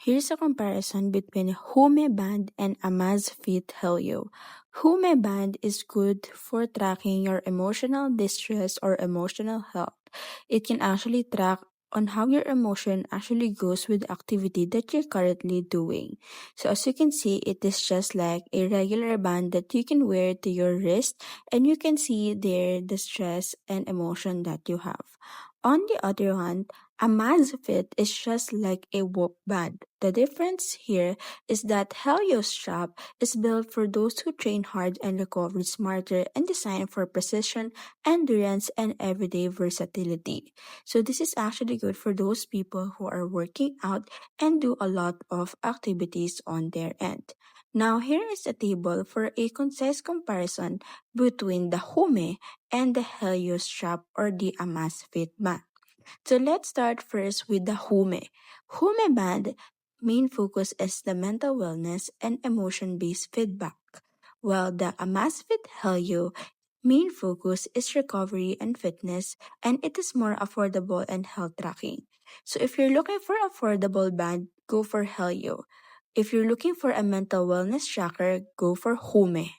Here's a comparison between Hume band and Amazfit Helio. Hume band is good for tracking your emotional distress or emotional health. It can actually track on how your emotion actually goes with the activity that you're currently doing. So as you can see, it is just like a regular band that you can wear to your wrist and you can see there the stress and emotion that you have. On the other hand, a Amazfit is just like a walk band. The difference here is that Helio's strap is built for those who train hard and recover smarter and designed for precision, endurance, and everyday versatility. So this is actually good for those people who are working out and do a lot of activities on their end. Now here is a table for a concise comparison between the Hume and the Helio strap or the Amazfit band. So let's start first with the Hume. Hume band main focus is the mental wellness and emotion-based feedback, while the Amazfit Helio main focus is recovery and fitness, and it is more affordable and health tracking. So if you're looking for affordable band, go for Helio. If you're looking for a mental wellness tracker, go for Hume.